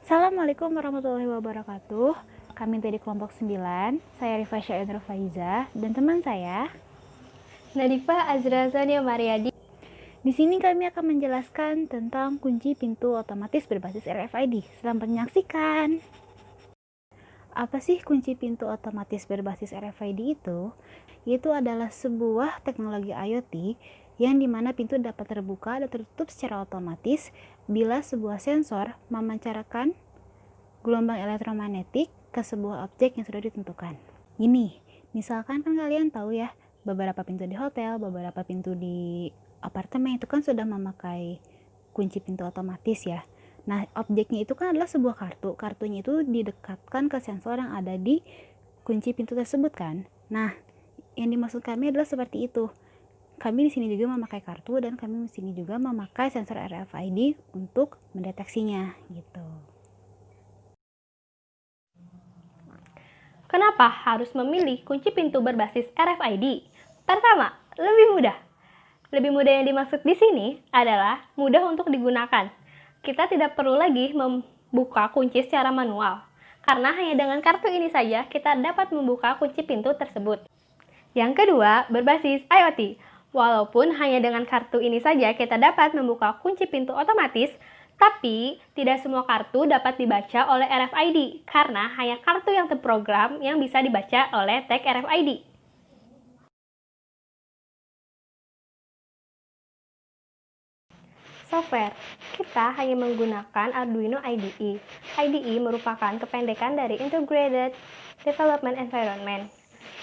Assalamualaikum warahmatullahi wabarakatuh. Kami dari kelompok 9, saya Rifasya Indra Faiza dan teman saya Nadifa Azra Zania Mariadi. Di sini kami akan menjelaskan tentang kunci pintu otomatis berbasis RFID. Selamat menyaksikan. Apa sih kunci pintu otomatis berbasis RFID itu? Itu adalah sebuah teknologi IoT yang dimana pintu dapat terbuka dan tertutup secara otomatis bila sebuah sensor memancarkan gelombang elektromagnetik ke sebuah objek yang sudah ditentukan. Ini, misalkan kan kalian tahu ya, beberapa pintu di hotel, beberapa pintu di apartemen itu kan sudah memakai kunci pintu otomatis ya. Nah, objeknya itu kan adalah sebuah kartu. Kartunya itu didekatkan ke sensor yang ada di kunci pintu tersebut kan. Nah, yang dimaksud kami adalah seperti itu. Kami di sini juga memakai kartu dan kami di sini juga memakai sensor RFID untuk mendeteksinya gitu. Kenapa harus memilih kunci pintu berbasis RFID? Pertama, lebih mudah. Lebih mudah yang dimaksud di sini adalah mudah untuk digunakan. Kita tidak perlu lagi membuka kunci secara manual, karena hanya dengan kartu ini saja kita dapat membuka kunci pintu tersebut. Yang kedua, berbasis IoT. Walaupun hanya dengan kartu ini saja kita dapat membuka kunci pintu otomatis, tapi tidak semua kartu dapat dibaca oleh RFID, karena hanya kartu yang terprogram yang bisa dibaca oleh tag RFID. Software, kita hanya menggunakan Arduino IDE. IDE merupakan kependekan dari Integrated Development Environment,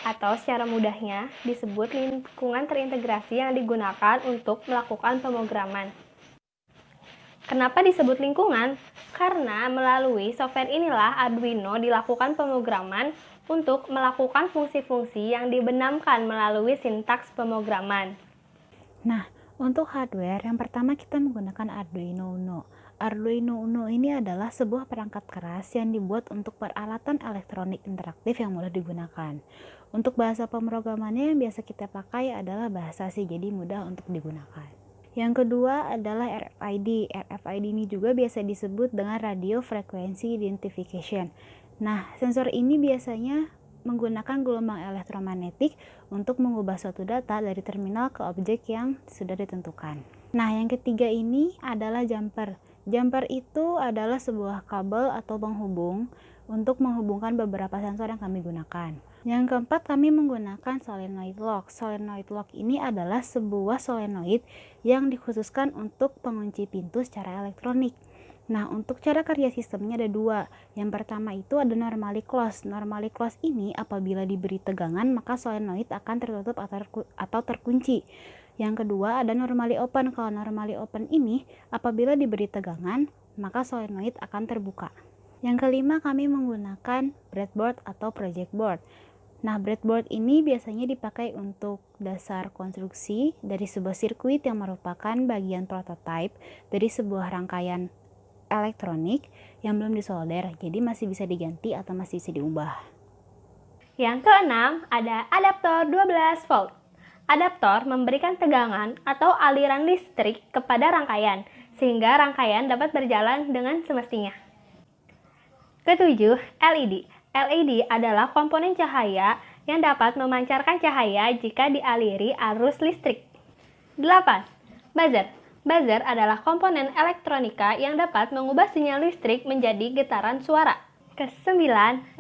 atau secara mudahnya disebut lingkungan terintegrasi yang digunakan untuk melakukan pemrograman. Kenapa disebut lingkungan? Karena melalui software inilah Arduino dilakukan pemrograman untuk melakukan fungsi-fungsi yang dibenamkan melalui sintaks pemrograman. Nah, untuk hardware, yang pertama kita menggunakan Arduino Uno. Arduino Uno ini adalah sebuah perangkat keras yang dibuat untuk peralatan elektronik interaktif yang mudah digunakan. Untuk bahasa pemrogramannya yang biasa kita pakai adalah bahasa C, jadi mudah untuk digunakan. Yang kedua adalah RFID. RFID ini juga biasa disebut dengan Radio Frequency Identification. Nah, sensor ini biasanya menggunakan gelombang elektromagnetik untuk mengubah suatu data dari terminal ke objek yang sudah ditentukan. Nah, yang ketiga ini adalah jumper. Jumper itu adalah sebuah kabel atau penghubung untuk menghubungkan beberapa sensor yang kami gunakan. Yang keempat, kami menggunakan solenoid lock. Solenoid lock ini adalah sebuah solenoid yang dikhususkan untuk pengunci pintu secara elektronik. Nah, untuk cara kerja sistemnya ada dua. Yang pertama itu ada normally close. Normally close ini apabila diberi tegangan maka solenoid akan tertutup atau terkunci. Yang kedua ada normally open. Kalau normally open ini apabila diberi tegangan maka solenoid akan terbuka. Yang kelima kami menggunakan breadboard atau project board. Nah, breadboard ini biasanya dipakai untuk dasar konstruksi dari sebuah sirkuit yang merupakan bagian prototipe dari sebuah rangkaian elektronik yang belum disolder, jadi masih bisa diganti atau masih bisa diubah. Yang keenam, ada adaptor 12 volt. Adaptor memberikan tegangan atau aliran listrik kepada rangkaian, sehingga rangkaian dapat berjalan dengan semestinya. Ketujuh, LED. LED adalah komponen cahaya yang dapat memancarkan cahaya jika dialiri arus listrik. 8. Buzzer. Buzzer adalah komponen elektronika yang dapat mengubah sinyal listrik menjadi getaran suara. Ke-9,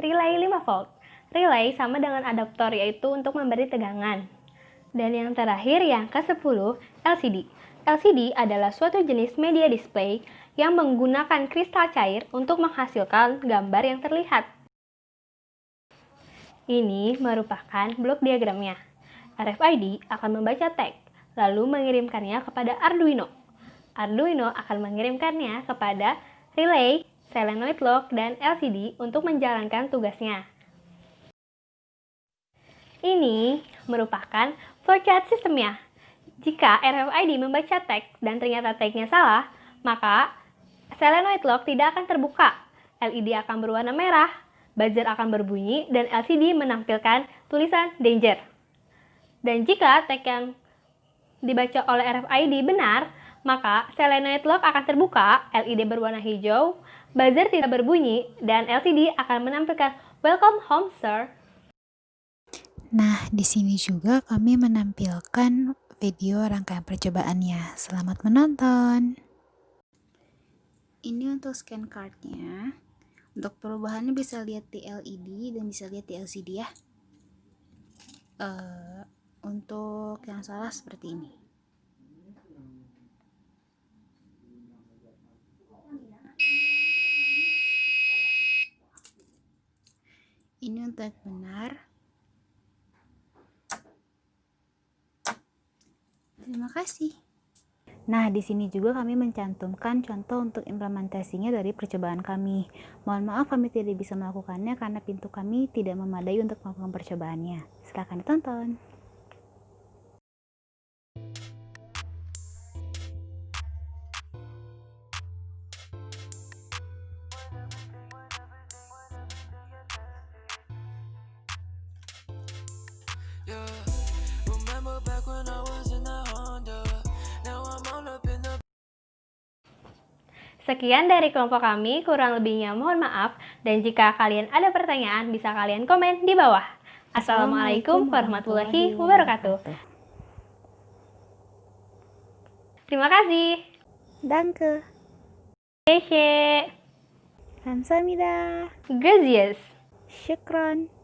relay 5 volt. Relay sama dengan adaptor yaitu untuk memberi tegangan. Dan yang terakhir yang ke-10, LCD. LCD adalah suatu jenis media display yang menggunakan kristal cair untuk menghasilkan gambar yang terlihat. Ini merupakan blok diagramnya. RFID akan membaca tag, lalu mengirimkannya kepada Arduino. Arduino akan mengirimkannya kepada relay, solenoid lock, dan LCD untuk menjalankan tugasnya. Ini merupakan flowchart sistemnya. Jika RFID membaca tag dan ternyata tagnya salah, maka solenoid lock tidak akan terbuka. LED akan berwarna merah, buzzer akan berbunyi, dan LCD menampilkan tulisan danger. Dan jika tag yang dibaca oleh RFID benar, maka solenoid lock akan terbuka, LED berwarna hijau, buzzer tidak berbunyi, dan LCD akan menampilkan "Welcome home, sir". Nah, di sini juga kami menampilkan video rangkaian percobaannya. Selamat menonton. Ini untuk scan cardnya. Untuk perubahannya bisa lihat di LED dan bisa lihat di LCD ya. Untuk yang salah seperti ini. Ini untuk benar. Terima kasih. Nah, di sini juga kami mencantumkan contoh untuk implementasinya dari percobaan kami. Mohon maaf kami tidak bisa melakukannya karena pintu kami tidak memadai untuk melakukan percobaannya. Silakan ditonton. Sekian dari kelompok kami, kurang lebihnya mohon maaf, dan jika kalian ada pertanyaan bisa kalian komen di bawah. Assalamualaikum warahmatullahi wabarakatuh. Terima kasih. Danke. Geshe. Kamsahamnida. Gracias. Syukron.